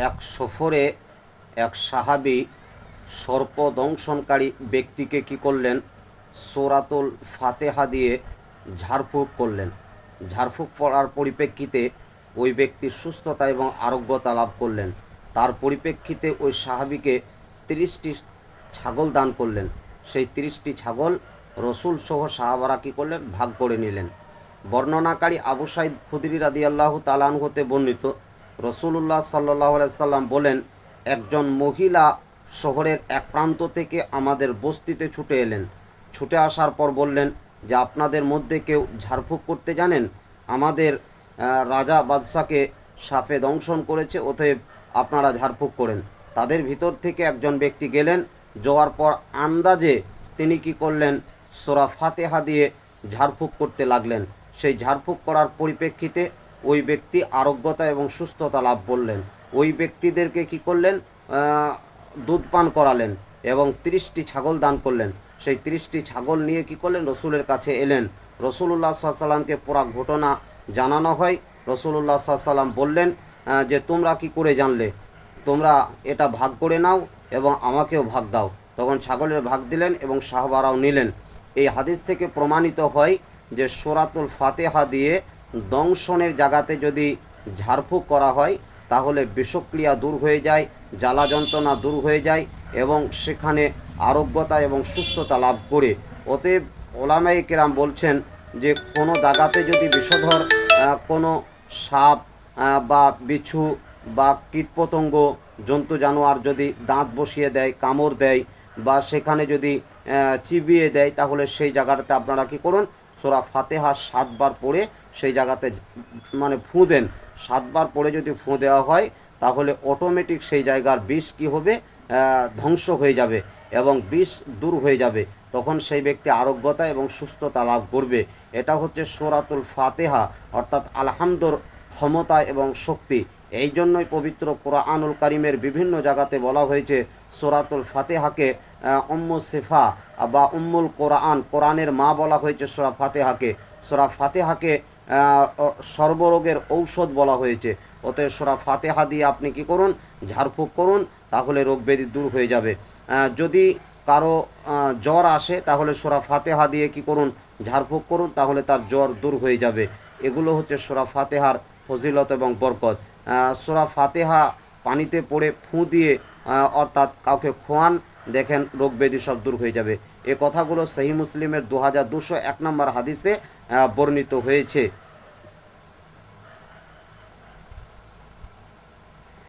এক সফরে এক সাহাবী সর্পদংশনকারী ব্যক্তিকে কি করলেন, সূরাতুল ফাতিহা দিয়ে ঝাড়ফুঁক করলেন। ঝাড়ফুঁক করার পরিপ্রেক্ষিতে ওই ব্যক্তি সুস্থতা এবং আরোগ্যতা লাভ করলেন। তার পরিপ্রেক্ষিতে ওই সাহাবীকে 30টি ছাগল দান করলেন। সেই 30টি ছাগল রসুল সহ সাহাবারা কী করলেন, ভাগ করে নিলেন। বর্ণনাকারী আবু সাঈদ খুদরি রাদিয়াল্লাহু তাআলা আনহু হতে বর্ণিত, রসুলুল্লাহ সাল্লাল্লাহু আলাইহি সাল্লাম বলেন, একজন মহিলা শহরের এক প্রান্ত থেকে আমাদের বস্তিতে ছুটে এলেন। ছুটে আসার পর বললেন যে, আপনাদের মধ্যে কেউ ঝাড়ফুঁক করতে জানেন? আমাদের রাজা বাদশাকে সাপে দংশন করেছে, অতএব আপনারা ঝাড়ফুঁক করেন। তাদের ভিতর থেকে একজন ব্যক্তি গেলেন। যাওয়ার পর আন্দাজে তিনি কি করলেন, সূরা ফাতিহা দিয়ে ঝাড়ফুঁক করতে লাগলেন। সেই ঝাড়ফুঁক করার পরিপ্রেক্ষিতে ওই ব্যক্তি আরোগ্যতা এবং সুস্থতা লাভ করলেন। ওই ব্যক্তিদেরকে কি করলেন, দুধ পান করালেন এবং 30টি ছাগল দান করলেন। সেই 30টি ছাগল নিয়ে কি করলেন, রসুলের কাছে এলেন। রসুলুল্লাহ সাল্লাল্লাহু আলাইহি সাল্লামকে পুরা ঘটনা জানানো হয়। রসুলুল্লাহ সাল্লাল্লাহু আলাইহি সাল্লাম বললেন যে, তোমরা কি করে জানলে? তোমরা এটা ভাগ করে নাও এবং আমাকেও ভাগ দাও। তখন ছাগলের ভাগ দিলেন এবং সাহাবারাও নিলেন। এই হাদিস থেকে প্রমাণিত হয় যে সূরাতুল ফাতিহা দিয়ে দংশনের জায়গাতে যদি ঝাড়ফুঁক করা হয় তাহলে বিষক্রিয়া দূর হয়ে যায়, জ্বালা যন্ত্রণা দূর হয়ে যায় এবং সেখানে আরোগ্যতা এবং সুস্থতা লাভ করে। অতএব ওলামায়ে কেরাম বলছেন যে কোনো জায়গাতে যদি বিষধর কোনো সাপ বা বিচ্ছু বা কীটপতঙ্গ জন্তু জানোয়ার যদি দাঁত বসিয়ে দেয়, কামড় দেয় বা সেখানে যদি চিবিয়ে দেয়, তাহলে সেই জায়গাটাতে আপনারা কী করুন, সূরা ফাতিহা 7 বার পড়ে সেই জায়গাতে মানে ফুঁ দেন। 7 বার পড়ে যদি ফুঁ দেওয়া হয় তাহলে অটোমেটিক সেই জায়গার বিষ কী হবে, ধ্বংস হয়ে যাবে এবং বিষ দূর হয়ে যাবে। তখন সেই ব্যক্তি আরোগ্যতা এবং সুস্থতা লাভ করবে। এটা হচ্ছে সূরাতুল ফাতিহা, অর্থাৎ আলহামদুর ক্ষমতা এবং শক্তি। এই জন্যই পবিত্র কোরআনুল কারীমের বিভিন্ন জায়গাতে বলা হয়েছে সূরাতুল ফাতিহাকে উম্মুস শিফা বা উম্মুল কোরআন, কোরআনের মা বলা হয়েছে সূরা ফাতিহাকে। সূরা ফাতিহাকে সর্বরোগের ঔষধ বলা হয়েছে। অতএব সূরা ফাতিহা দিয়ে আপনি কি করুন, ঝাড়ফুঁক করুন, তাহলে রোগ ব্যাধি দূর হয়ে যাবে। যদি কারো জ্বর আসে তাহলে সূরা ফাতিহা দিয়ে কি করুন, ঝাড়ফুঁক করুন, তাহলে তার জ্বর দূর হয়ে যাবে। এগুলো হচ্ছে সূরা ফাতিহার ফজিলত এবং বরকত। সূরা ফাতিহা পানিতে পড়ে ফুঁ দিয়ে অর্থাৎ কাউকে খোয়ান, দেখেন রোগ ব্যাধি সব দূর হয়ে যাবে। এ কথাগুলো সহিহ মুসলিমের 2201 নম্বর হাদিসে বর্ণিত হয়েছে।